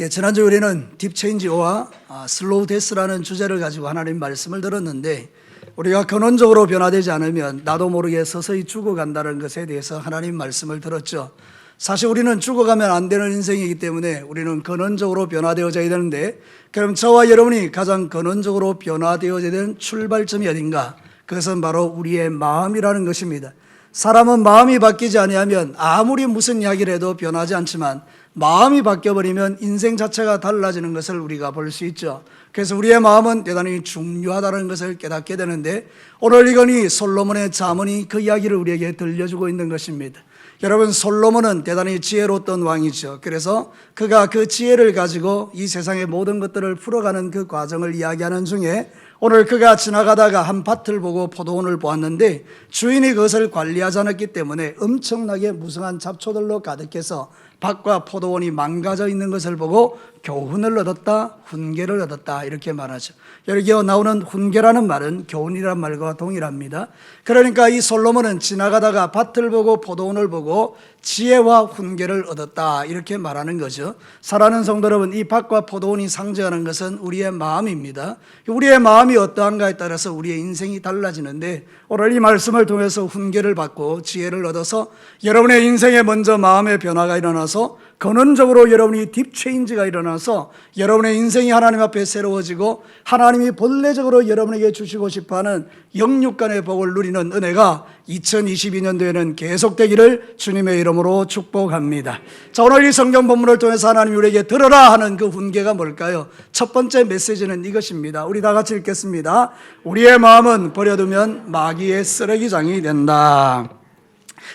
지난주 우리는 딥체인지와 슬로우 데스라는 주제를 가지고 하나님 말씀을 들었는데, 우리가 근원적으로 변화되지 않으면 나도 모르게 서서히 죽어간다는 것에 대해서 하나님 말씀을 들었죠. 사실 우리는 죽어가면 안 되는 인생이기 때문에 우리는 근원적으로 변화되어져야 되는데, 그럼 저와 여러분이 가장 근원적으로 변화되어져야 되는 출발점이 어딘가? 그것은 바로 우리의 마음이라는 것입니다. 사람은 마음이 바뀌지 아니하면 아무리 무슨 이야기를 해도 변하지 않지만, 마음이 바뀌어버리면 인생 자체가 달라지는 것을 우리가 볼 수 있죠. 그래서 우리의 마음은 대단히 중요하다는 것을 깨닫게 되는데, 오늘 이건이 솔로몬의 잠언이 그 이야기를 우리에게 들려주고 있는 것입니다. 여러분, 솔로몬은 대단히 지혜로웠던 왕이죠. 그래서 그가 그 지혜를 가지고 이 세상의 모든 것들을 풀어가는 그 과정을 이야기하는 중에, 오늘 그가 지나가다가 한 밭을 보고 포도원을 보았는데 주인이 그것을 관리하지 않았기 때문에 엄청나게 무성한 잡초들로 가득해서 밭과 포도원이 망가져 있는 것을 보고 교훈을 얻었다, 훈계를 얻었다, 이렇게 말하죠. 여기 나오는 훈계라는 말은 교훈이란 말과 동일합니다. 그러니까 이 솔로몬은 지나가다가 밭을 보고 포도원을 보고 지혜와 훈계를 얻었다, 이렇게 말하는 거죠. 사랑하는 성도 여러분, 이 밭과 포도원이 상징하는 것은 우리의 마음입니다. 우리의 마음이 어떠한가에 따라서 우리의 인생이 달라지는데, 오늘 이 말씀을 통해서 훈계를 받고 지혜를 얻어서 여러분의 인생에 먼저 마음의 변화가 일어나서 근원적으로 여러분이 딥체인지가 일어나서 여러분의 인생이 하나님 앞에 새로워지고 하나님이 본래적으로 여러분에게 주시고 싶어하는 영육간의 복을 누리는 은혜가 2022년도에는 계속되기를 주님의 이름으로 축복합니다. 자, 오늘 이 성경 본문을 통해서 하나님이 우리에게 들으라 하는 그 훈계가 뭘까요? 첫 번째 메시지는 이것입니다. 우리 다 같이 읽겠습니다. 우리의 마음은 버려두면 마귀의 쓰레기장이 된다.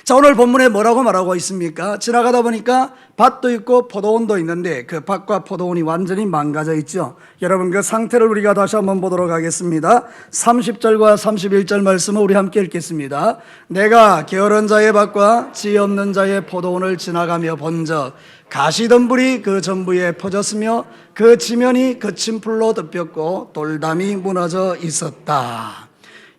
자, 오늘 본문에 뭐라고 말하고 있습니까? 지나가다 보니까 밭도 있고 포도원도 있는데 그 밭과 포도원이 완전히 망가져 있죠. 여러분, 그 상태를 우리가 다시 한번 보도록 하겠습니다. 30절과 31절 말씀을 우리 함께 읽겠습니다. 내가 게으른 자의 밭과 지혜 없는 자의 포도원을 지나가며 본적 가시덤불이 그 전부에 퍼졌으며 그 지면이 거친 풀로 덮였고 돌담이 무너져 있었다.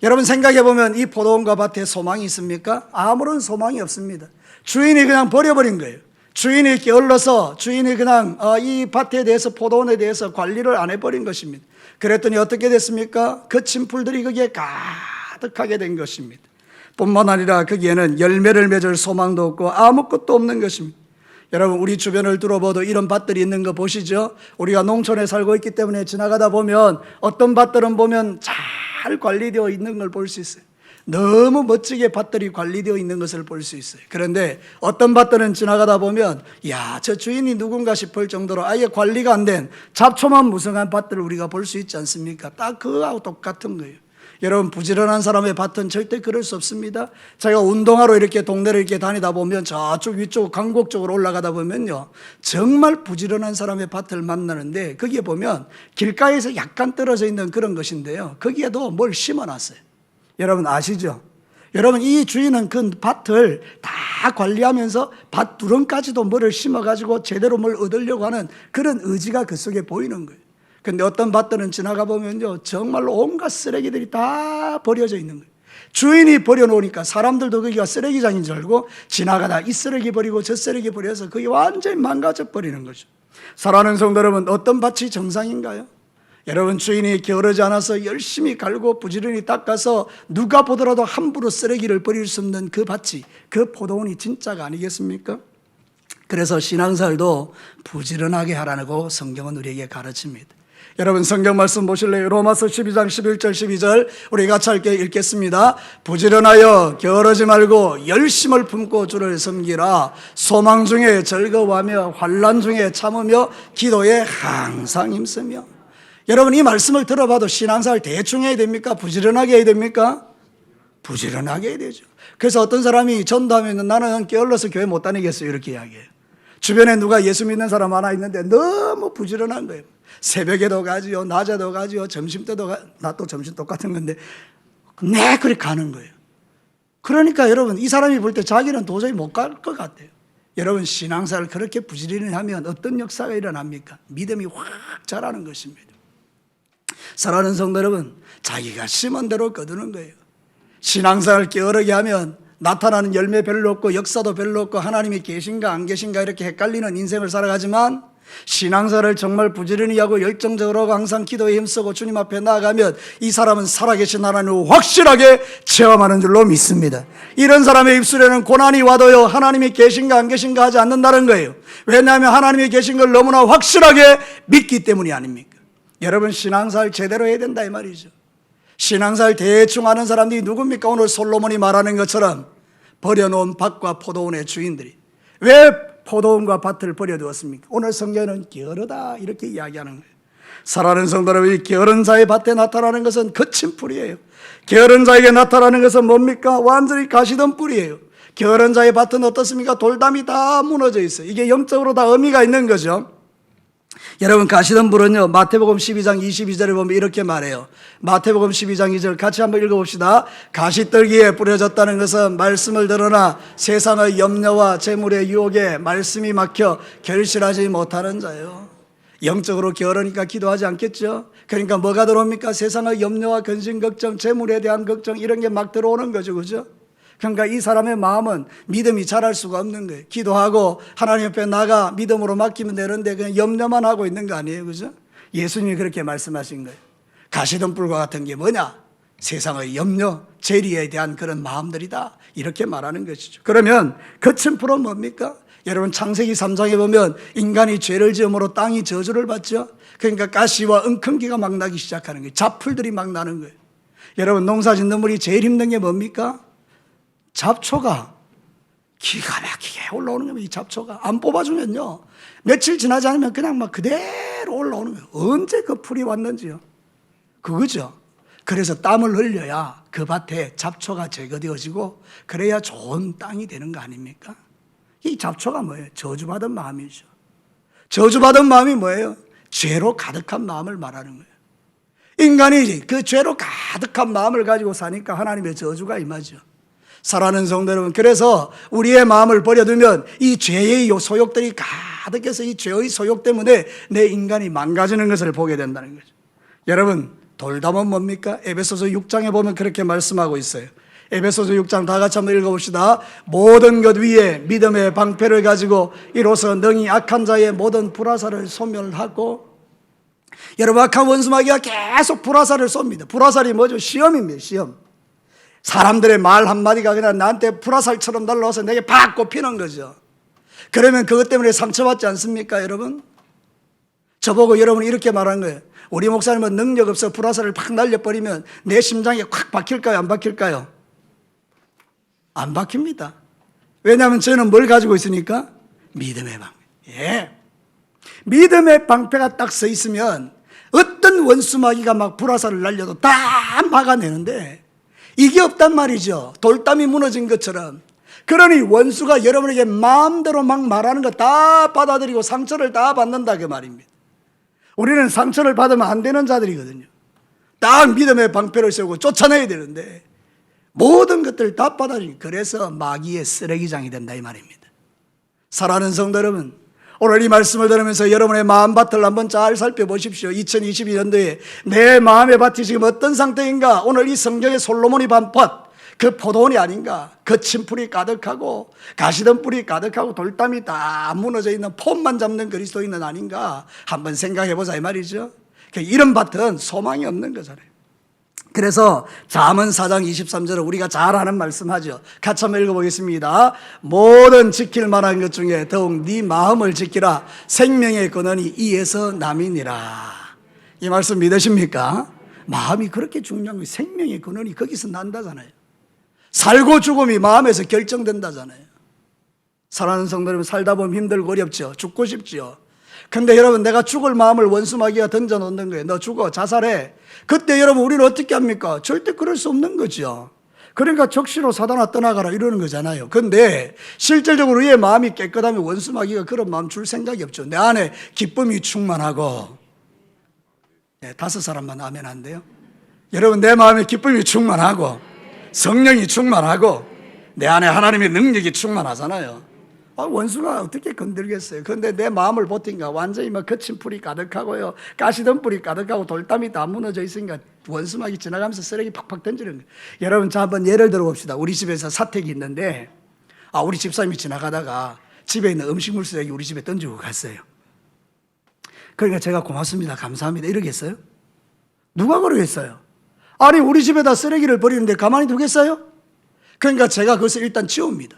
여러분, 생각해보면 이 포도원과 밭에 소망이 있습니까? 아무런 소망이 없습니다. 주인이 그냥 버려버린 거예요. 주인이 게을러서 주인이 그냥 이 밭에 대해서, 포도원에 대해서 관리를 안 해버린 것입니다. 그랬더니 어떻게 됐습니까? 거친 풀들이 거기에 가득하게 된 것입니다. 뿐만 아니라 거기에는 열매를 맺을 소망도 없고 아무것도 없는 것입니다. 여러분, 우리 주변을 둘러봐도 이런 밭들이 있는 거 보시죠? 우리가 농촌에 살고 있기 때문에 지나가다 보면 어떤 밭들은 보면 잘 관리되어 있는 걸 볼 수 있어요. 너무 멋지게 밭들이 관리되어 있는 것을 볼 수 있어요. 그런데 어떤 밭들은 지나가다 보면 야, 저 주인이 누군가 싶을 정도로 아예 관리가 안 된 잡초만 무성한 밭들을 우리가 볼 수 있지 않습니까? 딱 그거하고 똑같은 거예요. 여러분, 부지런한 사람의 밭은 절대 그럴 수 없습니다. 제가 운동하러 이렇게 동네를 이렇게 다니다 보면 저쪽 위쪽 강곡 쪽으로 올라가다 보면요, 정말 부지런한 사람의 밭을 만나는데 거기에 보면 길가에서 약간 떨어져 있는 그런 것인데요, 거기에도 뭘 심어놨어요. 여러분 아시죠? 여러분, 이 주인은 그 밭을 다 관리하면서 밭 두렁까지도 뭐를 심어가지고 제대로 뭘 얻으려고 하는 그런 의지가 그 속에 보이는 거예요. 근데 어떤 밭들은 지나가 보면요, 정말로 온갖 쓰레기들이 다 버려져 있는 거예요. 주인이 버려놓으니까 사람들도 거기가 쓰레기장인 줄 알고 지나가다 이 쓰레기 버리고 저 쓰레기 버려서 그게 완전히 망가져 버리는 거죠. 사랑하는 성도 여러분, 어떤 밭이 정상인가요? 여러분, 주인이 게으르지 않아서 열심히 갈고 부지런히 닦아서 누가 보더라도 함부로 쓰레기를 버릴 수 없는 그 밭이, 그 포도원이 진짜가 아니겠습니까? 그래서 신앙생활도 부지런하게 하라고 성경은 우리에게 가르칩니다. 여러분, 성경 말씀 보실래요? 로마서 12장 11절 12절 우리 같이 함께 읽겠습니다. 부지런하여 게으르지 말고 열심을 품고 주를 섬기라. 소망 중에 즐거워하며 환난 중에 참으며 기도에 항상 힘쓰며. 여러분, 이 말씀을 들어봐도 신앙생활 대충 해야 됩니까? 부지런하게 해야 됩니까? 부지런하게 해야 되죠. 그래서 어떤 사람이 전도하면 나는 게을러서 교회 못 다니겠어요, 이렇게 이야기해요. 주변에 누가 예수 믿는 사람 하나 있는데 너무 부지런한 거예요. 새벽에도 가지요, 낮에도 가지요, 점심 때도 나 또 점심 똑같은 건데 네, 그렇게 가는 거예요. 그러니까 여러분, 이 사람이 볼 때 자기는 도저히 못 갈 것 같아요. 여러분, 신앙생활을 그렇게 부지런히 하면 어떤 역사가 일어납니까? 믿음이 확 자라는 것입니다. 사랑하는 성도 여러분, 자기가 심은 대로 거두는 거예요. 신앙생활 게으르게 하면 나타나는 열매 별로 없고 역사도 별로 없고 하나님이 계신가 안 계신가 이렇게 헷갈리는 인생을 살아가지만, 신앙사를 정말 부지런히 하고 열정적으로 항상 기도에 힘쓰고 주님 앞에 나아가면 이 사람은 살아계신 하나님을 확실하게 체험하는 줄로 믿습니다. 이런 사람의 입술에는 고난이 와도요, 하나님이 계신가 안 계신가 하지 않는다는 거예요. 왜냐하면 하나님이 계신 걸 너무나 확실하게 믿기 때문이 아닙니까? 여러분, 신앙사를 제대로 해야 된다 이 말이죠. 신앙사를 대충 하는 사람들이 누굽니까? 오늘 솔로몬이 말하는 것처럼 버려놓은 밭과 포도원의 주인들이. 왜 포도원과 밭을 버려두었습니까? 오늘 성경은 게으르다 이렇게 이야기하는 거예요. 사랑하는 성도 여러분, 이 게으른 자의 밭에 나타나는 것은 거친 풀이에요. 게으른 자에게 나타나는 것은 뭡니까? 완전히 가시던 뿌리예요. 게으른 자의 밭은 어떻습니까? 돌담이 다 무너져 있어요. 이게 영적으로 다 의미가 있는 거죠. 여러분, 가시덤불은요, 마태복음 12장 22절에 보면 이렇게 말해요. 마태복음 12장 2절 같이 한번 읽어봅시다. 가시떨기에 뿌려졌다는 것은 말씀을 들으나 세상의 염려와 재물의 유혹에 말씀이 막혀 결실하지 못하는 자예요. 영적으로 게으르니까 기도하지 않겠죠? 그러니까 뭐가 들어옵니까? 세상의 염려와 근심 걱정, 재물에 대한 걱정, 이런 게 막 들어오는 거죠, 그죠? 그러니까 이 사람의 마음은 믿음이 자랄 수가 없는 거예요. 기도하고 하나님 옆에 나가 믿음으로 맡기면 되는데 그냥 염려만 하고 있는 거 아니에요, 그죠? 예수님이 그렇게 말씀하신 거예요. 가시덤불과 같은 게 뭐냐? 세상의 염려, 재리에 대한 그런 마음들이다, 이렇게 말하는 것이죠. 그러면 거친 풀은 뭡니까? 여러분, 창세기 3장에 보면 인간이 죄를 지음으로 땅이 저주를 받죠. 그러니까 가시와 엉겅기가 막 나기 시작하는 거예요. 잡풀들이 막 나는 거예요. 여러분, 농사 짓는 분이 제일 힘든 게 뭡니까? 잡초가 기가 막히게 올라오는 겁니다. 이 잡초가 안 뽑아주면요, 며칠 지나지 않으면 그냥 막 그대로 올라오는 거예요. 언제 그 풀이 왔는지요. 그거죠. 그래서 땀을 흘려야 그 밭에 잡초가 제거되어지고 그래야 좋은 땅이 되는 거 아닙니까? 이 잡초가 뭐예요? 저주받은 마음이죠. 저주받은 마음이 뭐예요? 죄로 가득한 마음을 말하는 거예요. 인간이 그 죄로 가득한 마음을 가지고 사니까 하나님의 저주가 임하죠. 사랑하는 성도 여러분, 그래서 우리의 마음을 버려두면 이 죄의 소욕들이 가득해서 이 죄의 소욕 때문에 내 인간이 망가지는 것을 보게 된다는 거죠. 여러분, 돌담은 뭡니까? 에베소서 6장에 보면 그렇게 말씀하고 있어요. 에베소서 6장 다 같이 한번 읽어봅시다. 모든 것 위에 믿음의 방패를 가지고 이로써 능히 악한 자의 모든 불화살을 소멸하고. 여러분, 악한 원수마귀가 계속 불화살을 쏩니다. 불화살이 뭐죠? 시험입니다. 시험. 사람들의 말 한마디가 그냥 나한테 불화살처럼 날라와서 내게 팍 꼽히는 거죠. 그러면 그것 때문에 상처받지 않습니까, 여러분? 저보고 여러분이 이렇게 말하는 거예요. 우리 목사님은 능력 없어 불화살을 팍 날려버리면 내 심장에 콱 박힐까요, 안 박힐까요? 안 박힙니다. 왜냐하면 저는 뭘 가지고 있으니까? 믿음의 방패. 예. 믿음의 방패가 딱 서 있으면 어떤 원수마귀가 막 불화살을 날려도 다 막아내는데, 이게 없단 말이죠. 돌담이 무너진 것처럼. 그러니 원수가 여러분에게 마음대로 막 말하는 거 다 받아들이고 상처를 다 받는다 그 말입니다. 우리는 상처를 받으면 안 되는 자들이거든요. 딱 믿음의 방패를 세우고 쫓아내야 되는데 모든 것들을 다 받아들이고, 그래서 마귀의 쓰레기장이 된다 이 말입니다. 사랑하는 성도 여러분, 오늘 이 말씀을 들으면서 여러분의 마음밭을 한번 잘 살펴보십시오. 2022년도에 내 마음의 밭이 지금 어떤 상태인가? 오늘 이 성경의 솔로몬이 반 밭, 그 포도원이 아닌가? 거친 풀이 가득하고 가시던 뿔이 가득하고 돌담이 다 무너져 있는 폼만 잡는 그리스도인은 아닌가? 한번 생각해보자 이 말이죠. 이런 밭은 소망이 없는 거잖아요. 그래서 잠언 4장 23절을 우리가 잘 아는 말씀하죠. 같이 한번 읽어보겠습니다. 모든 지킬 만한 것 중에 더욱 네 마음을 지키라. 생명의 근원이 이에서 남이니라. 이 말씀 믿으십니까? 마음이 그렇게 중요한 거예요. 생명의 근원이 거기서 난다잖아요. 살고 죽음이 마음에서 결정된다잖아요. 사랑하는 성도 여러분, 살다 보면 힘들고 어렵죠. 죽고 싶죠. 근데 여러분, 내가 죽을 마음을 원수마귀가 던져놓는 거예요. 너 죽어, 자살해. 그때 여러분, 우리는 어떻게 합니까? 절대 그럴 수 없는 거죠. 그러니까 적시로 사단아 떠나가라 이러는 거잖아요. 근데 실질적으로 우리의 마음이 깨끗하면 원수마귀가 그런 마음 줄 생각이 없죠. 내 안에 기쁨이 충만하고. 네, 5사람만 아멘 안 돼요? 여러분, 내 마음에 기쁨이 충만하고 성령이 충만하고 내 안에 하나님의 능력이 충만하잖아요. 원수가 어떻게 건들겠어요? 그런데 내 마음을 보니까 완전히 막 거친 풀이 가득하고요, 가시던 풀이 가득하고 돌담이 다 무너져 있으니까 원수막이 지나가면서 쓰레기 팍팍 던지는 거예요. 여러분, 자 한번 예를 들어 봅시다. 우리 집에서 사택이 있는데 우리 집사님이 지나가다가 집에 있는 음식물 쓰레기 우리 집에 던지고 갔어요. 그러니까 제가 고맙습니다, 감사합니다 이러겠어요? 누가 그러겠어요? 아니 우리 집에다 쓰레기를 버리는데 가만히 두겠어요? 그러니까 제가 그것을 일단 치웁니다.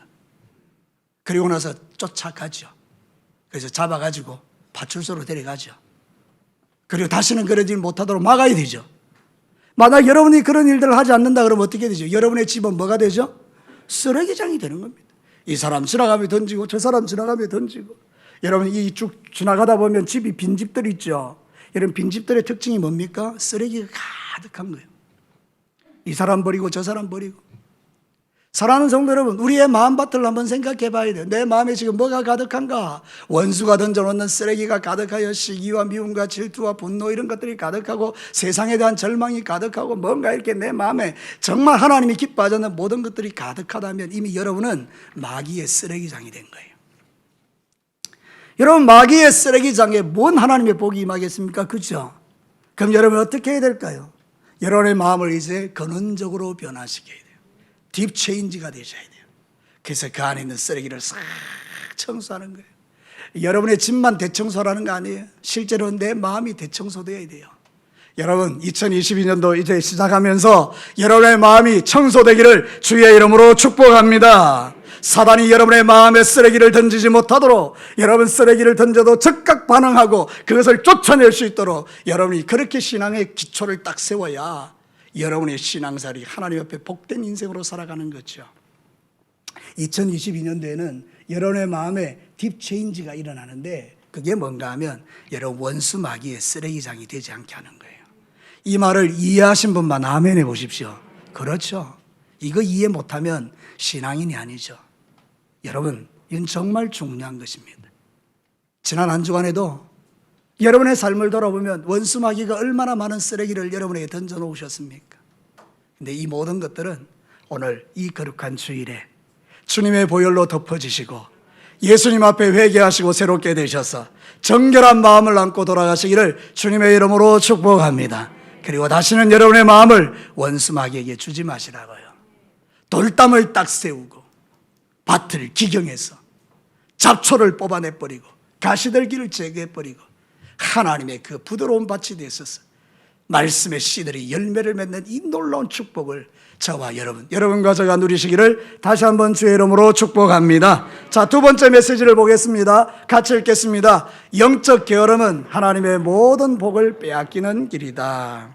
그리고 나서 쫓아가죠. 그래서 잡아가지고 파출소로 데려가죠. 그리고 다시는 그런 일 못하도록 막아야 되죠. 만약 여러분이 그런 일들을 하지 않는다 그러면 어떻게 되죠? 여러분의 집은 뭐가 되죠? 쓰레기장이 되는 겁니다. 이 사람 지나가며 던지고 저 사람 지나가며 던지고. 여러분 이 쭉 지나가다 보면 집이 빈 집들 있죠. 이런 빈 집들의 특징이 뭡니까? 쓰레기가 가득한 거예요. 이 사람 버리고 저 사람 버리고. 사랑하는 성도 여러분, 우리의 마음밭을 한번 생각해 봐야 돼요. 내 마음에 지금 뭐가 가득한가? 원수가 던져놓는 쓰레기가 가득하여 시기와 미움과 질투와 분노 이런 것들이 가득하고 세상에 대한 절망이 가득하고 뭔가 이렇게 내 마음에 정말 하나님이 기뻐하지 않는 모든 것들이 가득하다면 이미 여러분은 마귀의 쓰레기장이 된 거예요. 여러분 마귀의 쓰레기장에 뭔 하나님의 복이 임하겠습니까? 그렇죠? 그럼 여러분 어떻게 해야 될까요? 여러분의 마음을 이제 근원적으로 변화시켜야 돼요. 딥 체인지가 되셔야 돼요. 그래서 그 안에 있는 쓰레기를 싹 청소하는 거예요. 여러분의 집만 대청소라는 거 아니에요. 실제로 내 마음이 대청소되어야 돼요. 여러분 2022년도 이제 시작하면서 여러분의 마음이 청소되기를 주의 이름으로 축복합니다. 사단이 여러분의 마음에 쓰레기를 던지지 못하도록 여러분 쓰레기를 던져도 즉각 반응하고 그것을 쫓아낼 수 있도록 여러분이 그렇게 신앙의 기초를 딱 세워야 여러분의 신앙살이 하나님 앞에 복된 인생으로 살아가는 거죠. 2022년도에는 여러분의 마음에 딥 체인지가 일어나는데 그게 뭔가 하면 여러분 원수 마귀의 쓰레기장이 되지 않게 하는 거예요. 이 말을 이해하신 분만 아멘 해 보십시오. 그렇죠. 이거 이해 못하면 신앙인이 아니죠. 여러분 이건 정말 중요한 것입니다. 지난 한 주간에도 여러분의 삶을 돌아보면 원수 마귀가 얼마나 많은 쓰레기를 여러분에게 던져놓으셨습니까? 근데 이 모든 것들은 오늘 이 거룩한 주일에 주님의 보혈로 덮어지시고 예수님 앞에 회개하시고 새롭게 되셔서 정결한 마음을 안고 돌아가시기를 주님의 이름으로 축복합니다. 그리고 다시는 여러분의 마음을 원수 마귀에게 주지 마시라고요. 돌담을 딱 세우고 밭을 기경해서 잡초를 뽑아내버리고 가시들기를 제거해버리고 하나님의 그 부드러운 밭이 되어서 말씀의 씨들이 열매를 맺는 이 놀라운 축복을 저와 여러분과 제가 누리시기를 다시 한번 주의 이름으로 축복합니다. 자, 두 번째 메시지를 보겠습니다. 같이 읽겠습니다. 영적 게으름은 하나님의 모든 복을 빼앗기는 길이다.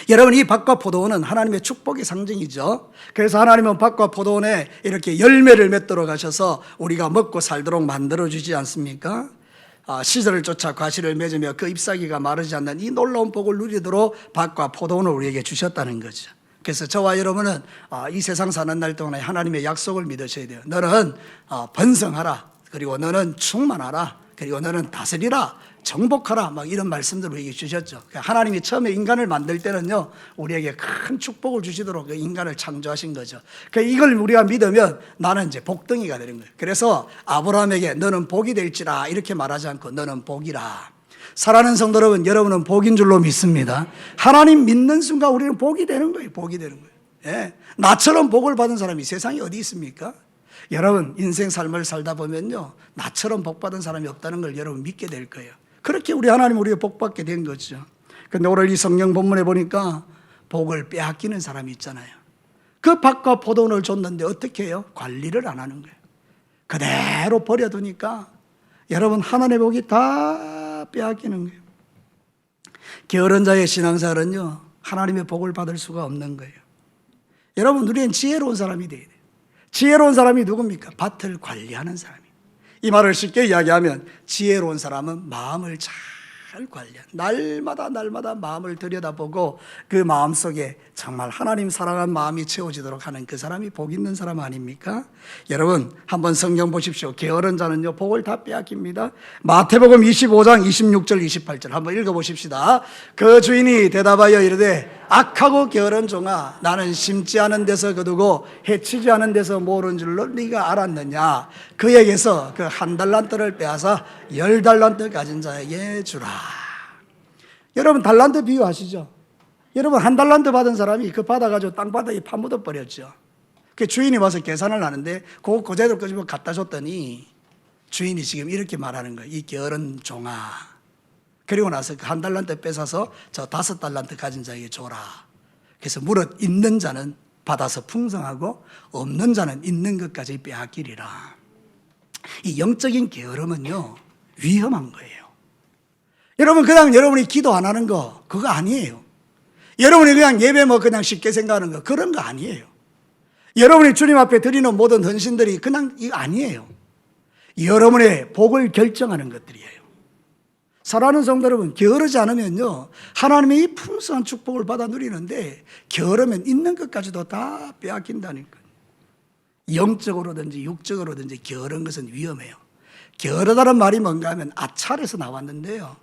여러분 이 밭과 포도원은 하나님의 축복의 상징이죠. 그래서 하나님은 밭과 포도원에 이렇게 열매를 맺도록 하셔서 우리가 먹고 살도록 만들어주지 않습니까? 시절을 쫓아 과실을 맺으며 그 잎사귀가 마르지 않는 이 놀라운 복을 누리도록 밭과 포도원을 우리에게 주셨다는 거죠. 그래서 저와 여러분은 이 세상 사는 날 동안에 하나님의 약속을 믿으셔야 돼요. 너는 번성하라. 그리고 너는 충만하라. 그리고 너는 다스리라. 정복하라. 막 이런 말씀들을 우리에게 주셨죠. 하나님이 처음에 인간을 만들 때는요, 우리에게 큰 축복을 주시도록 그 인간을 창조하신 거죠. 이걸 우리가 믿으면 나는 이제 복덩이가 되는 거예요. 그래서 아브라함에게 너는 복이 될지라 이렇게 말하지 않고 너는 복이라. 사랑하는 성도 여러분, 여러분은 복인 줄로 믿습니다. 하나님 믿는 순간 우리는 복이 되는 거예요. 복이 되는 거예요. 예. 나처럼 복을 받은 사람이 세상에 어디 있습니까? 여러분 인생 삶을 살다 보면요, 나처럼 복 받은 사람이 없다는 걸 여러분 믿게 될 거예요. 그렇게 우리 하나님 우리가 복 받게 된 거죠. 그런데 오늘 이 성경 본문에 보니까 복을 빼앗기는 사람이 있잖아요. 그 밭과 포도원을 줬는데 어떻게 해요? 관리를 안 하는 거예요. 그대로 버려두니까 여러분 하나님의 복이 다 빼앗기는 거예요. 게으른 자의 신앙생활은요, 하나님의 복을 받을 수가 없는 거예요. 여러분 우리는 지혜로운 사람이 돼야 돼요. 지혜로운 사람이 누굽니까? 밭을 관리하는 사람이에요. 이 말을 쉽게 이야기하면 지혜로운 사람은 마음을 잘 관리한, 날마다 마음을 들여다보고 그 마음속에 정말 하나님 사랑한 마음이 채워지도록 하는 그 사람이 복 있는 사람 아닙니까? 여러분 한번 성경 보십시오. 게으른 자는요 복을 다 빼앗깁니다. 마태복음 25장 26절 28절 한번 읽어보십시다. 그 주인이 대답하여 이르되 악하고 게으른 종아, 나는 심지 않은 데서 거두고 해치지 않은 데서 모른 줄로 네가 알았느냐. 그에게서 그 1달란트를 빼앗아 10달란트 가진 자에게 주라. 여러분 달란트 비유하시죠? 여러분 1달란트 받은 사람이 그 받아가지고 땅바닥에 파묻어 버렸죠. 그 주인이 와서 계산을 하는데 그거 그대로 갖다 줬더니 주인이 지금 이렇게 말하는 거예요. 이 게으른 종아, 그리고 나서 그 한 달란트 뺏어서 저 5달란트 가진 자에게 줘라. 그래서 무릇 있는 자는 받아서 풍성하고 없는 자는 있는 것까지 빼앗기리라. 이 영적인 게으름은요, 위험한 거예요. 여러분, 그냥 여러분이 기도 안 하는 거, 그거 아니에요. 여러분이 그냥 예배 뭐 그냥 쉽게 생각하는 거, 그런 거 아니에요. 여러분이 주님 앞에 드리는 모든 헌신들이 그냥 이거 아니에요. 여러분의 복을 결정하는 것들이에요. 사랑하는 성도 여러분, 게으르지 않으면요, 하나님의 이 풍성한 축복을 받아 누리는데, 게으르면 있는 것까지도 다 빼앗긴다니까요. 영적으로든지 육적으로든지 게으른 것은 위험해요. 게으르다는 말이 뭔가 하면 아찰에서 나왔는데요,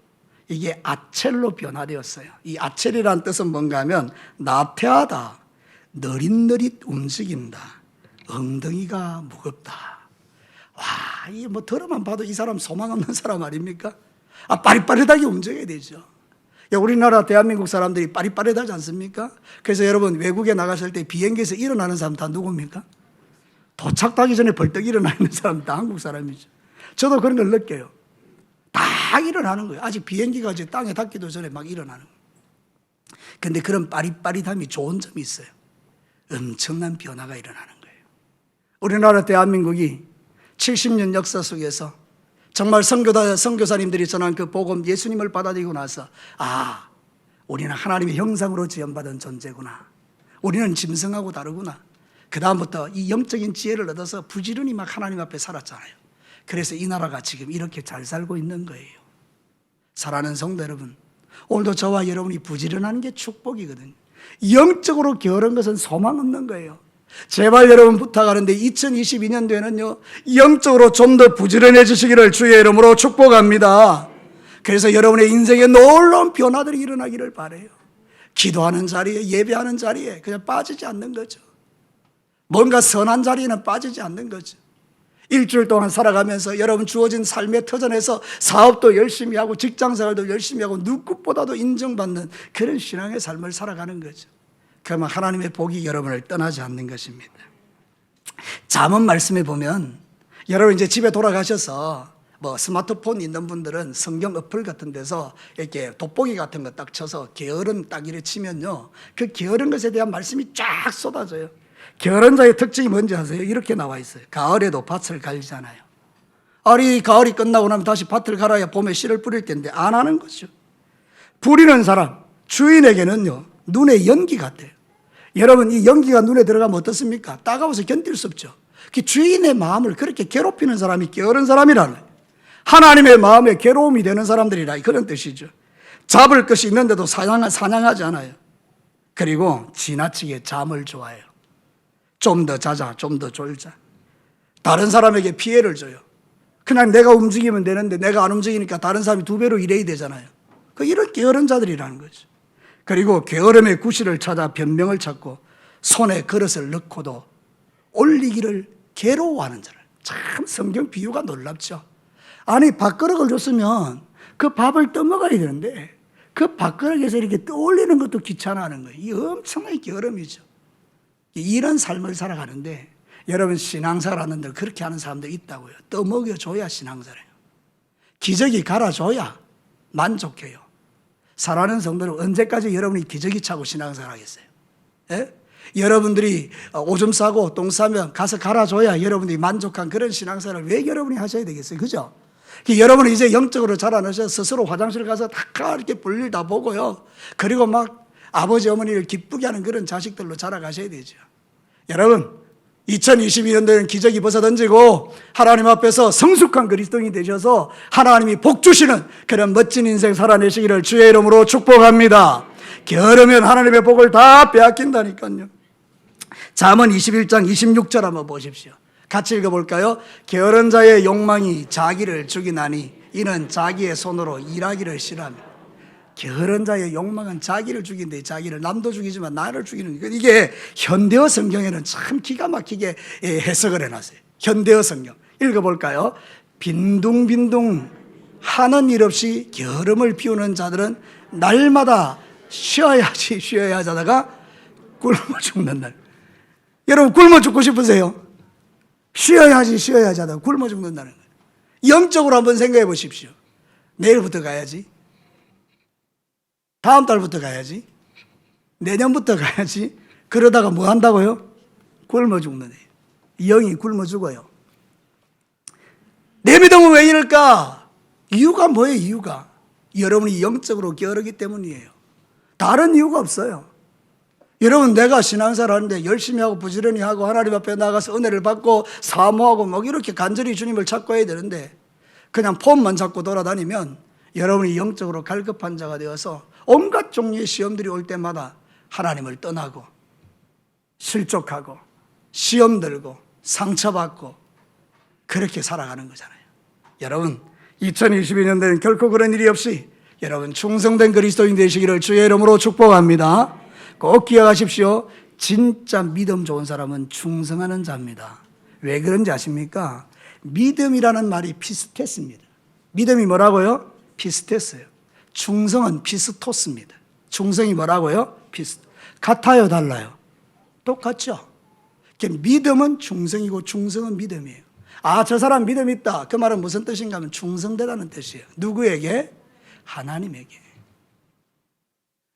이게 아첼로 변화되었어요. 이 아첼이라는 뜻은 뭔가 하면 나태하다, 느릿느릿 움직인다, 엉덩이가 무겁다. 와, 이게 뭐 들어만 봐도 이 사람 소망 없는 사람 아닙니까? 빠릿빠릿하게 움직여야 되죠. 우리나라 대한민국 사람들이 빠릿빠릿하지 않습니까? 그래서 여러분, 외국에 나가실 때 비행기에서 일어나는 사람 다 누굽니까? 도착하기 전에 벌떡 일어나 있는 사람 다 한국 사람이죠. 저도 그런 걸 느껴요. 다 일어나는 거예요. 아직 비행기가 이제 땅에 닿기도 전에 막 일어나는 거예요. 근데 그런 빠릿빠릿함이 좋은 점이 있어요. 엄청난 변화가 일어나는 거예요. 우리나라 대한민국이 70년 역사 속에서 정말 선교사님들이 전한 그 복음, 예수님을 받아들이고 나서, 우리는 하나님의 형상으로 지음받은 존재구나. 우리는 짐승하고 다르구나. 그 다음부터 이 영적인 지혜를 얻어서 부지런히 막 하나님 앞에 살았잖아요. 그래서 이 나라가 지금 이렇게 잘 살고 있는 거예요. 사랑하는 성도 여러분, 오늘도 저와 여러분이 부지런한 게 축복이거든요. 영적으로 게으른 것은 소망 없는 거예요. 제발 여러분 부탁하는데 2022년도에는요, 영적으로 좀 더 부지런해지시기를 주의 이름으로 축복합니다. 그래서 여러분의 인생에 놀라운 변화들이 일어나기를 바라요. 기도하는 자리에, 예배하는 자리에 그냥 빠지지 않는 거죠. 뭔가 선한 자리에는 빠지지 않는 거죠. 일주일 동안 살아가면서 여러분 주어진 삶의 터전에서 사업도 열심히 하고 직장생활도 열심히 하고 누구보다도 인정받는 그런 신앙의 삶을 살아가는 거죠. 그러면 하나님의 복이 여러분을 떠나지 않는 것입니다. 잠언 말씀에 보면, 여러분 이제 집에 돌아가셔서 뭐 스마트폰 있는 분들은 성경 어플 같은 데서 이렇게 돋보기 같은 거 딱 쳐서 게으른 딱 이래 치면요, 그 게으른 것에 대한 말씀이 쫙 쏟아져요. 게으른 자의 특징이 뭔지 아세요? 이렇게 나와 있어요. 가을에도 밭을 갈잖아요. 가을이 끝나고 나면 다시 밭을 갈아야 봄에 씨를 뿌릴 텐데 안 하는 거죠. 부리는 사람, 주인에게는요, 눈에 연기 같아요. 여러분, 이 연기가 눈에 들어가면 어떻습니까? 따가워서 견딜 수 없죠. 그 주인의 마음을 그렇게 괴롭히는 사람이 게으른 사람이라는 거예요. 하나님의 마음에 괴로움이 되는 사람들이라, 그런 뜻이죠. 잡을 것이 있는데도 사냥하지 않아요. 그리고 지나치게 잠을 좋아해요. 좀 더 자자, 좀 더 졸자. 다른 사람에게 피해를 줘요. 그냥 내가 움직이면 되는데 내가 안 움직이니까 다른 사람이 2배로 일해야 되잖아요. 이런 게으른 자들이라는 거죠. 그리고 게으름의 구실을 찾아 변명을 찾고 손에 그릇을 넣고도 올리기를 괴로워하는 자를. 참 성경 비유가 놀랍죠. 아니, 밥그릇을 줬으면 그 밥을 떠먹어야 되는데 그 밥그릇에서 이렇게 떠올리는 것도 귀찮아하는 거예요. 이 엄청난 게으름이죠. 이런 삶을 살아가는데, 여러분 신앙생활 하는 데 그렇게 하는 사람들 있다고요. 떠먹여줘야 신앙생활이에요. 기저귀 갈아줘야 만족해요. 사랑하는 성도는 언제까지 여러분이 기저귀 차고 신앙생활 하겠어요? 예? 여러분들이 오줌 싸고 똥 싸면 가서 갈아줘야 여러분들이 만족한 그런 신앙생활을 왜 여러분이 하셔야 되겠어요? 그죠? 여러분은 이제 영적으로 자라나셔서 스스로 화장실 가서 다 이렇게 볼일 다 보고요. 그리고 막 아버지 어머니를 기쁘게 하는 그런 자식들로 자라가셔야 되죠. 여러분, 2022년도에는 기저귀 벗어던지고 하나님 앞에서 성숙한 그리스도인이 되셔서 하나님이 복 주시는 그런 멋진 인생 살아내시기를 주의 이름으로 축복합니다. 게으르면 하나님의 복을 다 빼앗긴다니까요. 잠언 21장 26절 한번 보십시오. 같이 읽어볼까요? 게으른 자의 욕망이 자기를 죽이나니 이는 자기의 손으로 일하기를 싫어합니다. 게으른 자의 욕망은 자기를 죽인데, 자기를 남도 죽이지만 나를 죽이는 거예요. 이게 현대어 성경에는 참 기가 막히게 해석을 해놨어요. 현대어 성경 읽어볼까요? 빈둥빈둥 하는 일 없이 게으름을 피우는 자들은 날마다 쉬어야지 하다가 굶어 죽는다. 여러분, 굶어 죽고 싶으세요? 쉬어야지 하다가 굶어 죽는다는 거예요. 영적으로 한번 생각해 보십시오. 내일부터 가야지. 다음 달부터 가야지. 내년부터 가야지. 그러다가 뭐 한다고요? 굶어 죽는 애예요. 영이 굶어 죽어요. 내 믿음은 왜 이럴까? 이유가 뭐예요? 이유가 여러분이 영적으로 게으르기 때문이에요. 다른 이유가 없어요. 여러분, 내가 신앙생활 하는데 열심히 하고 부지런히 하고 하나님 앞에 나가서 은혜를 받고 사모하고 막 이렇게 간절히 주님을 찾고 해야 되는데 그냥 폼만 잡고 돌아다니면 여러분이 영적으로 갈급한 자가 되어서 온갖 종류의 시험들이 올 때마다 하나님을 떠나고 실족하고 시험 들고 상처받고 그렇게 살아가는 거잖아요. 여러분, 2022년도에는 결코 그런 일이 없이 여러분 충성된 그리스도인 되시기를 주의 이름으로 축복합니다. 꼭 기억하십시오. 진짜 믿음 좋은 사람은 충성하는 자입니다. 왜 그런지 아십니까? 믿음이라는 말이 비슷했습니다. 믿음이 뭐라고요? 비슷했어요. 충성은 비스토스입니다. 충성이 뭐라고요? 같아요, 달라요? 똑같죠. 믿음은 충성이고 충성은 믿음이에요. 아, 저 사람 믿음 있다. 그 말은 무슨 뜻인가 하면 충성되다는 뜻이에요. 누구에게? 하나님에게.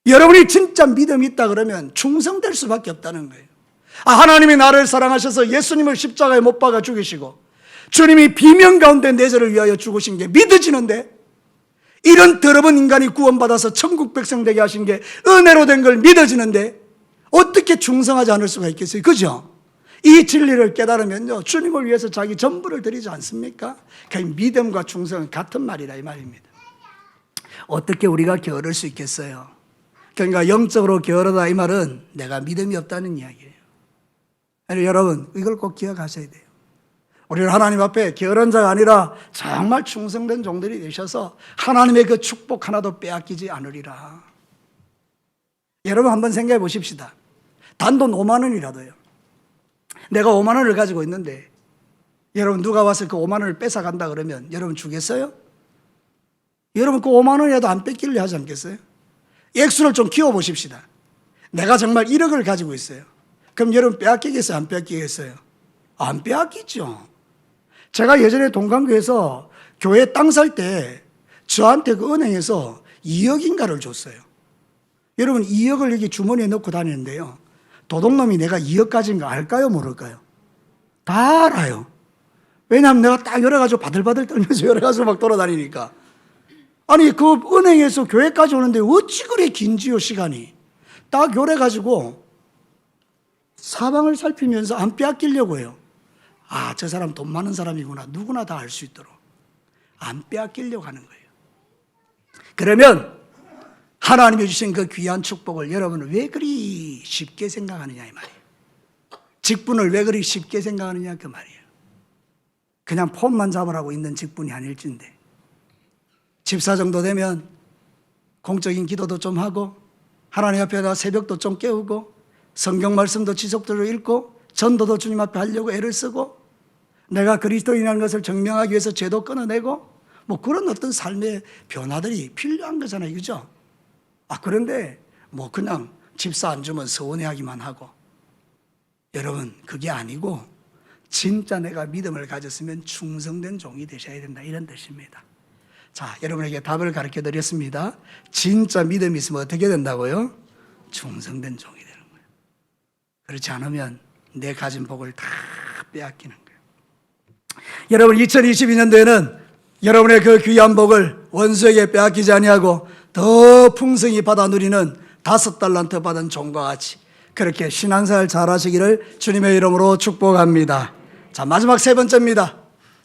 여러분이 진짜 믿음이 있다 그러면 충성될 수밖에 없다는 거예요. 아, 하나님이 나를 사랑하셔서 예수님을 십자가에 못 박아 죽이시고 주님이 비명 가운데 내 죄를 위하여 죽으신 게 믿어지는데, 이런 더러운 인간이 구원받아서 천국 백성 되게 하신 게 은혜로 된 걸 믿어지는데 어떻게 충성하지 않을 수가 있겠어요? 그죠? 이 진리를 깨달으면요, 주님을 위해서 자기 전부를 드리지 않습니까? 그 믿음과 충성은 같은 말이다 이 말입니다. 어떻게 우리가 게으를 수 있겠어요? 그러니까 영적으로 게으르다 이 말은 내가 믿음이 없다는 이야기예요. 여러분, 이걸 꼭 기억하셔야 돼요. 우리는 하나님 앞에 게으른 자가 아니라 정말 충성된 종들이 되셔서 하나님의 그 축복 하나도 빼앗기지 않으리라. 여러분, 한번 생각해 보십시다. 단돈 5만 원이라도요. 내가 5만 원을 가지고 있는데 여러분, 누가 와서 그 5만 원을 뺏어간다 그러면 여러분 주겠어요? 여러분, 그 5만 원이라도 안 뺏기려 하지 않겠어요? 액수를 좀 키워보십시다. 내가 정말 1억을 가지고 있어요. 그럼 여러분 빼앗기겠어요? 안 빼앗기겠어요? 안 빼앗기죠. 제가 예전에 동강교에서 교회 땅 살 때 저한테 그 은행에서 2억인가를 줬어요. 여러분, 2억을 여기 주머니에 넣고 다니는데요, 도둑놈이 내가 2억 가진 거 알까요? 모를까요? 다 알아요. 왜냐하면 내가 딱 열어가지고 바들바들 떨면서 열어가지고 막 돌아다니니까. 아니, 그 은행에서 교회까지 오는데 어찌 그래 긴지요, 시간이. 딱 열어가지고 사방을 살피면서 안 빼앗기려고 해요. 아, 저 사람 돈 많은 사람이구나. 누구나 다 알 수 있도록 안 빼앗기려고 하는 거예요. 그러면 하나님이 주신 그 귀한 축복을 여러분은 왜 그리 쉽게 생각하느냐 이 말이에요. 직분을 왜 그리 쉽게 생각하느냐 그 말이에요. 그냥 폼만 잡으라고 있는 직분이 아닐진데, 집사 정도 되면 공적인 기도도 좀 하고 하나님 앞에다 새벽도 좀 깨우고 성경 말씀도 지속적으로 읽고 전도도 주님 앞에 하려고 애를 쓰고 내가 그리스도인이라는 것을 증명하기 위해서 죄도 끊어내고 뭐 그런 어떤 삶의 변화들이 필요한 거잖아요. 그죠? 아, 그런데 뭐 그냥 집사 안 주면 서운해하기만 하고, 여러분, 그게 아니고 진짜 내가 믿음을 가졌으면 충성된 종이 되셔야 된다, 이런 뜻입니다. 자, 여러분에게 답을 가르쳐 드렸습니다. 진짜 믿음이 있으면 어떻게 된다고요? 충성된 종이 되는 거예요. 그렇지 않으면 내 가진 복을 다 빼앗기는 거예요. 여러분, 2022년도에는 여러분의 그 귀한 복을 원수에게 빼앗기지 아니하고 더 풍성히 받아 누리는 5달란트 받은 종과 같이 그렇게 신앙생활 잘하시기를 주님의 이름으로 축복합니다. 자, 마지막 세 번째입니다.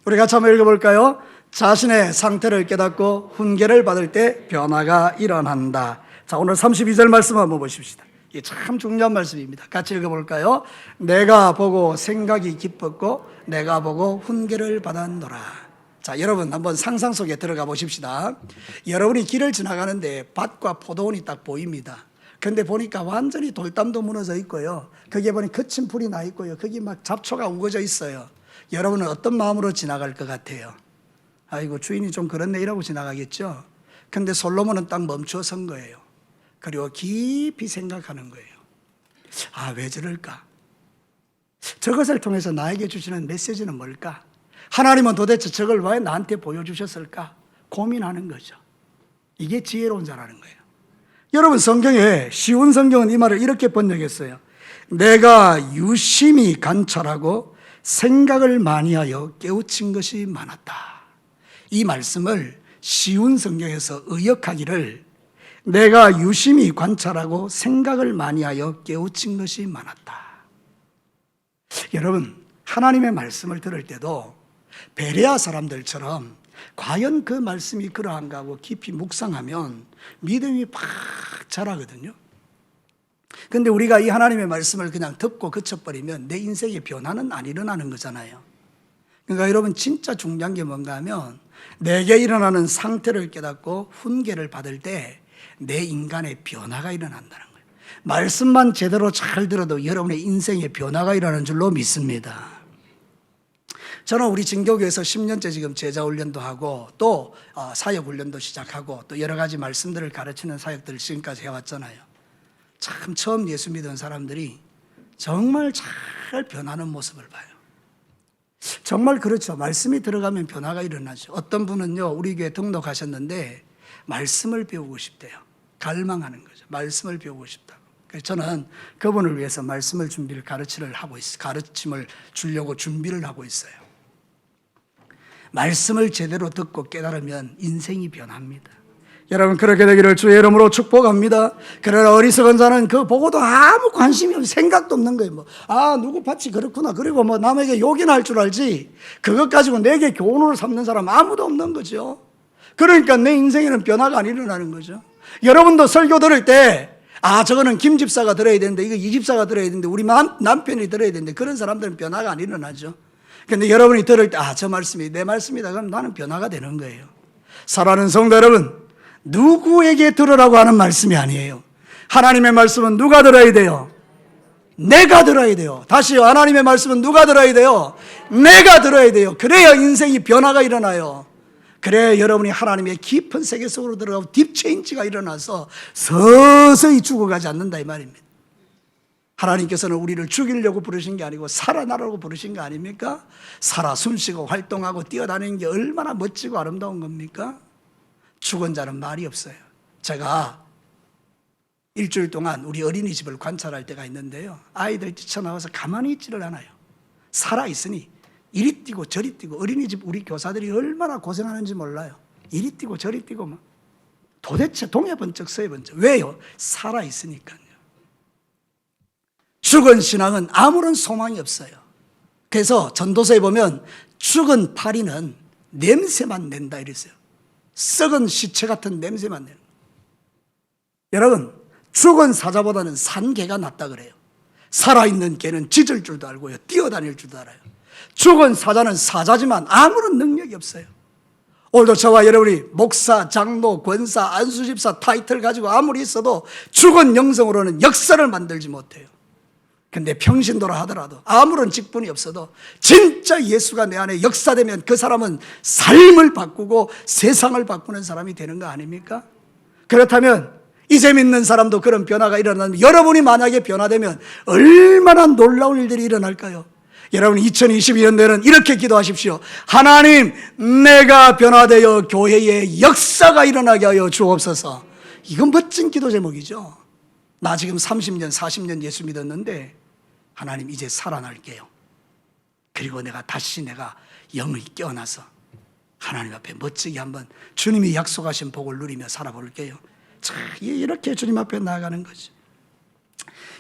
우리 같이 한번 읽어볼까요? 자신의 상태를 깨닫고 훈계를 받을 때 변화가 일어난다. 자, 오늘 32절 말씀 한번 보십시다. 이게 참 중요한 말씀입니다. 같이 읽어볼까요? 내가 보고 생각이 깊었고 내가 보고 훈계를 받았노라. 자, 여러분 한번 상상 속에 들어가 보십시다. 여러분이 길을 지나가는데 밭과 포도원이 딱 보입니다. 그런데 보니까 완전히 돌담도 무너져 있고요, 거기에 보니 거친 풀이 나 있고요, 거기 막 잡초가 우거져 있어요. 여러분은 어떤 마음으로 지나갈 것 같아요? 아이고, 주인이 좀 그렇네 이러고 지나가겠죠. 그런데 솔로몬은 딱 멈춰 선 거예요. 그리고 깊이 생각하는 거예요. 아, 왜 저럴까? 저것을 통해서 나에게 주시는 메시지는 뭘까? 하나님은 도대체 저걸 왜 나한테 보여주셨을까? 고민하는 거죠. 이게 지혜로운 자라는 거예요. 여러분, 성경에 쉬운 성경은 이 말을 이렇게 번역했어요. 내가 유심히 관찰하고 생각을 많이 하여 깨우친 것이 많았다. 이 말씀을 쉬운 성경에서 의역하기를 내가 유심히 관찰하고 생각을 많이 하여 깨우친 것이 많았다. 여러분, 하나님의 말씀을 들을 때도 베레아 사람들처럼 과연 그 말씀이 그러한가 하고 깊이 묵상하면 믿음이 팍 자라거든요. 근데 우리가 이 하나님의 말씀을 그냥 듣고 그쳐버리면 내 인생의 변화는 안 일어나는 거잖아요. 그러니까 여러분, 진짜 중요한 게 뭔가 하면 내게 일어나는 상태를 깨닫고 훈계를 받을 때 내 인간의 변화가 일어난다는 거예요. 말씀만 제대로 잘 들어도 여러분의 인생의 변화가 일어나는 줄로 믿습니다. 저는 우리 진교교에서 10년째 지금 제자훈련도 하고 또 사역훈련도 시작하고 또 여러 가지 말씀들을 가르치는 사역들을 지금까지 해왔잖아요. 참 처음 예수 믿은 사람들이 정말 잘 변하는 모습을 봐요. 정말 그렇죠. 말씀이 들어가면 변화가 일어나죠. 어떤 분은요, 우리 교회 등록하셨는데 말씀을 배우고 싶대요. 갈망하는 거죠. 말씀을 배우고 싶다고. 그래서 저는 그분을 위해서 말씀을 가르침을 주려고 준비를 하고 있어요. 말씀을 제대로 듣고 깨달으면 인생이 변합니다. 여러분, 그렇게 되기를 주의 이름으로 축복합니다. 그러나 어리석은 자는 그거 보고도 아무 관심이 없는, 생각도 없는 거예요. 누구 밭이 그렇구나. 그리고 남에게 욕이나 할 줄 알지. 그것 가지고 내게 교훈으로 삼는 사람 아무도 없는 거죠. 그러니까 내 인생에는 변화가 안 일어나는 거죠. 여러분도 설교 들을 때 저거는 김 집사가 들어야 되는데 이거 이 집사가 들어야 되는데 우리 남편이 들어야 되는데 그런 사람들은 변화가 안 일어나죠. 근데 여러분이 들을 때 저 말씀이 내 말씀이다 그럼 나는 변화가 되는 거예요. 사랑하는 성도 여러분, 누구에게 들으라고 하는 말씀이 아니에요. 하나님의 말씀은 누가 들어야 돼요? 내가 들어야 돼요. 다시요, 하나님의 말씀은 누가 들어야 돼요? 내가 들어야 돼요. 그래야 인생이 변화가 일어나요. 그래야 여러분이 하나님의 깊은 세계 속으로 들어가고 딥체인지가 일어나서 서서히 죽어가지 않는다 이 말입니다. 하나님께서는 우리를 죽이려고 부르신 게 아니고 살아나라고 부르신 거 아닙니까? 살아 숨쉬고 활동하고 뛰어다니는 게 얼마나 멋지고 아름다운 겁니까? 죽은 자는 말이 없어요. 제가 일주일 동안 우리 어린이집을 관찰할 때가 있는데요, 아이들 뛰쳐나와서 가만히 있지를 않아요. 살아있으니 이리 뛰고 저리 뛰고, 어린이집 우리 교사들이 얼마나 고생하는지 몰라요. 이리 뛰고 저리 뛰고 도대체 동해 번쩍 서해 번쩍. 왜요? 살아있으니까요. 죽은 신앙은 아무런 소망이 없어요. 그래서 전도서에 보면 죽은 파리는 냄새만 낸다 이랬어요. 썩은 시체 같은 냄새만 내는 거예요. 여러분, 죽은 사자보다는 산 개가 낫다 그래요. 살아있는 개는 짖을 줄도 알고요, 뛰어다닐 줄도 알아요. 죽은 사자는 사자지만 아무런 능력이 없어요. 오늘도 저와 여러분이 목사, 장로, 권사, 안수집사 타이틀 가지고 아무리 있어도 죽은 영성으로는 역사를 만들지 못해요. 근데 평신도라 하더라도 아무런 직분이 없어도 진짜 예수가 내 안에 역사되면 그 사람은 삶을 바꾸고 세상을 바꾸는 사람이 되는 거 아닙니까? 그렇다면 이제 믿는 사람도 그런 변화가 일어나면, 여러분이 만약에 변화되면 얼마나 놀라운 일들이 일어날까요? 여러분, 2022년에는 이렇게 기도하십시오. 하나님, 내가 변화되어 교회에 역사가 일어나게 하여 주옵소서. 이건 멋진 기도 제목이죠. 나 지금 30년, 40년 예수 믿었는데 하나님 이제 살아날게요. 그리고 다시 내가 영이 깨어나서 하나님 앞에 멋지게 한번 주님이 약속하신 복을 누리며 살아볼게요. 이렇게 주님 앞에 나아가는 거죠.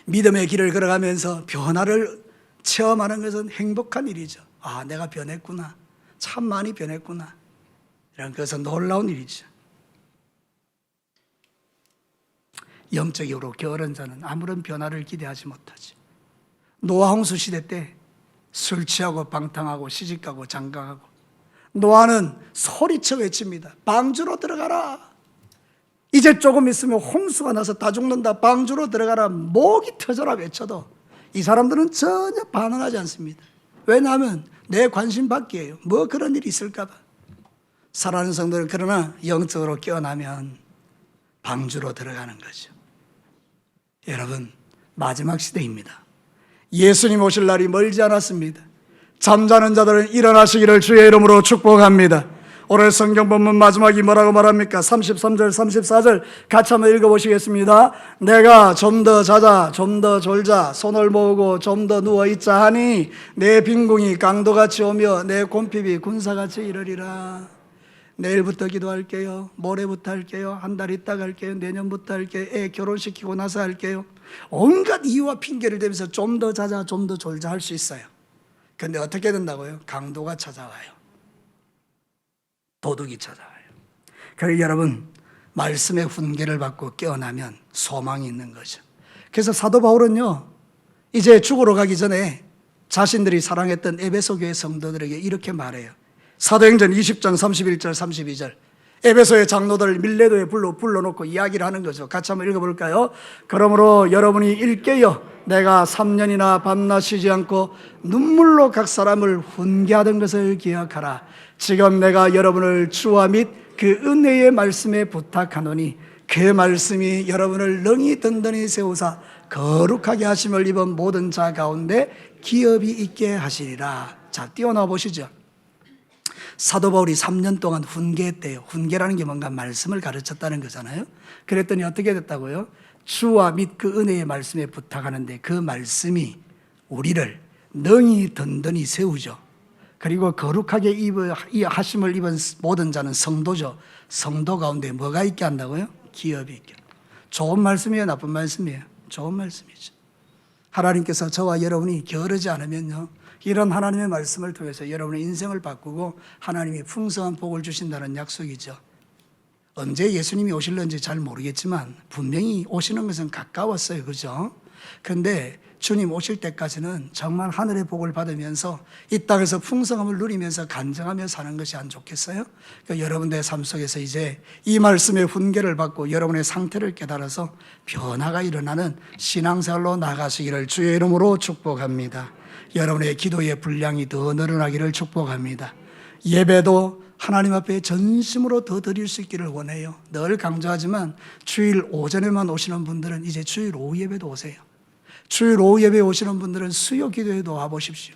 믿음의 길을 걸어가면서 변화를 체험하는 것은 행복한 일이죠. 내가 변했구나. 참 많이 변했구나. 이런 것은 놀라운 일이죠. 영적으로 게으른 자는 아무런 변화를 기대하지 못하지. 노아 홍수 시대 때 술 취하고 방탕하고 시집가고 장가가고, 노아는 소리쳐 외칩니다. 방주로 들어가라. 이제 조금 있으면 홍수가 나서 다 죽는다. 방주로 들어가라. 목이 터져라 외쳐도 이 사람들은 전혀 반응하지 않습니다. 왜냐하면 내 관심 밖이에요. 뭐 그런 일이 있을까 봐. 사랑하는 성도들, 그러나 영적으로 깨어나면 방주로 들어가는 거죠. 여러분, 마지막 시대입니다. 예수님 오실 날이 멀지 않았습니다. 잠자는 자들은 일어나시기를 주의 이름으로 축복합니다. 오늘 성경 본문 마지막이 뭐라고 말합니까? 33절 34절 같이 한번 읽어보시겠습니다. 내가 좀 더 자자 좀 더 졸자 손을 모으고 좀 더 누워있자 하니 내 빈궁이 강도같이 오며 내 곰핍이 군사같이 이르리라. 내일부터 기도할게요. 모레부터 할게요. 한 달 있다가 할게요. 내년부터 할게요. 애 결혼시키고 나서 할게요. 온갖 이유와 핑계를 대면서 좀 더 자자 좀 더 졸자 할 수 있어요. 그런데 어떻게 된다고요? 강도가 찾아와요. 도둑이 찾아와요. 그래서 여러분 말씀의 훈계를 받고 깨어나면 소망이 있는 거죠. 그래서 사도 바울은요 이제 죽으러 가기 전에 자신들이 사랑했던 에베소 교회 성도들에게 이렇게 말해요. 사도행전 20장 31절 32절 에베소의 장로들 밀레도에 불러놓고 이야기를 하는 거죠. 같이 한번 읽어볼까요? 그러므로 여러분이 일깨어 내가 3년이나 밤낮 쉬지 않고 눈물로 각 사람을 훈계하던 것을 기억하라. 지금 내가 여러분을 주와 및 그 은혜의 말씀에 부탁하노니 그 말씀이 여러분을 능히 든든히 세우사 거룩하게 하심을 입은 모든 자 가운데 기업이 있게 하시리라. 자, 띄워놔 보시죠. 사도 바울이 3년 동안 훈계했대요. 훈계라는 게 뭔가 말씀을 가르쳤다는 거잖아요. 그랬더니 어떻게 됐다고요? 주와 및 그 은혜의 말씀에 부탁하는데 그 말씀이 우리를 능히 든든히 세우죠. 그리고 거룩하게 하심을 입은 모든 자는 성도죠. 성도 가운데 뭐가 있게 한다고요? 기업이 있게. 좋은 말씀이에요? 나쁜 말씀이에요? 좋은 말씀이죠. 하나님께서 저와 여러분이 게으르지 않으면요 이런 하나님의 말씀을 통해서 여러분의 인생을 바꾸고 하나님이 풍성한 복을 주신다는 약속이죠. 언제 예수님이 오실는지 잘 모르겠지만 분명히 오시는 것은 가까웠어요. 그죠? 그런데 주님 오실 때까지는 정말 하늘의 복을 받으면서 이 땅에서 풍성함을 누리면서 간증하며 사는 것이 안 좋겠어요? 그러니까 여러분들의 삶 속에서 이제 이 말씀의 훈계를 받고 여러분의 상태를 깨달아서 변화가 일어나는 신앙생활로 나가시기를 주의 이름으로 축복합니다. 여러분의 기도의 분량이 더 늘어나기를 축복합니다. 예배도 하나님 앞에 전심으로 더 드릴 수 있기를 원해요. 늘 강조하지만 주일 오전에만 오시는 분들은 이제 주일 오후 예배도 오세요. 주일 오후 예배에 오시는 분들은 수요 기도에도 와보십시오.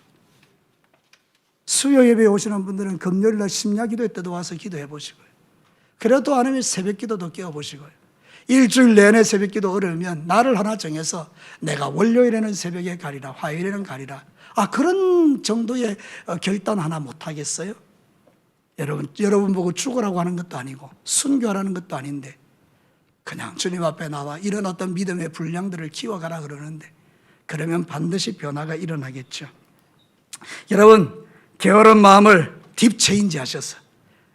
수요 예배에 오시는 분들은 금요일날 심야 기도회 때도 와서 기도해 보시고요. 그래도 안 하면 새벽 기도도 깨워보시고요. 일주일 내내 새벽 기도 어려우면 날을 하나 정해서 내가 월요일에는 새벽에 가리라, 화요일에는 가리라. 그런 정도의 결단 하나 못하겠어요? 여러분 보고 죽으라고 하는 것도 아니고 순교하라는 것도 아닌데 그냥 주님 앞에 나와 이런 어떤 믿음의 분량들을 키워가라 그러는데 그러면 반드시 변화가 일어나겠죠. 여러분 게으른 마음을 딥체인지 하셔서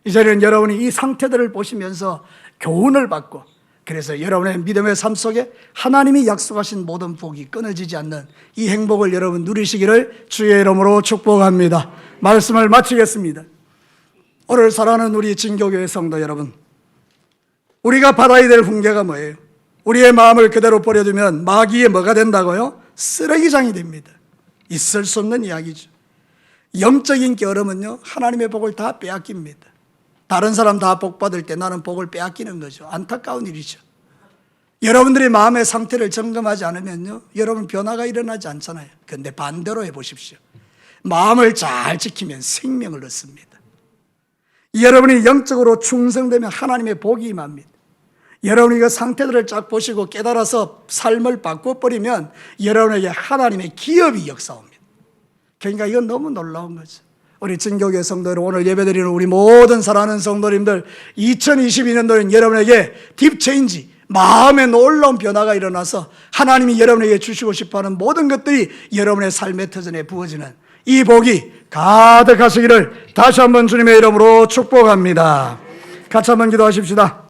이제는 여러분이 이 상태들을 보시면서 교훈을 받고 그래서 여러분의 믿음의 삶 속에 하나님이 약속하신 모든 복이 끊어지지 않는 이 행복을 여러분 누리시기를 주의 이름으로 축복합니다. 말씀을 마치겠습니다. 오늘 사랑하는 우리 진교교회 성도 여러분, 우리가 받아야 될 훈계가 뭐예요? 우리의 마음을 그대로 버려두면 마귀의 뭐가 된다고요? 쓰레기장이 됩니다. 있을 수 없는 이야기죠. 영적인 게으름은요 하나님의 복을 다 빼앗깁니다. 다른 사람 다 복 받을 때 나는 복을 빼앗기는 거죠. 안타까운 일이죠. 여러분들이 마음의 상태를 점검하지 않으면요 여러분 변화가 일어나지 않잖아요. 그런데 반대로 해보십시오. 마음을 잘 지키면 생명을 얻습니다. 여러분이 영적으로 충성되면 하나님의 복이 임합니다. 여러분이 그 상태들을 쫙 보시고 깨달아서 삶을 바꿔버리면 여러분에게 하나님의 기업이 역사옵니다. 그러니까 이건 너무 놀라운 거죠. 우리 진교회 성도들 오늘 예배드리는 우리 모든 사랑하는 성도님들 2022년도는 여러분에게 딥체인지 마음의 놀라운 변화가 일어나서 하나님이 여러분에게 주시고 싶어하는 모든 것들이 여러분의 삶의 터전에 부어지는 이 복이 가득하시기를 다시 한번 주님의 이름으로 축복합니다. 같이 한번 기도하십시다.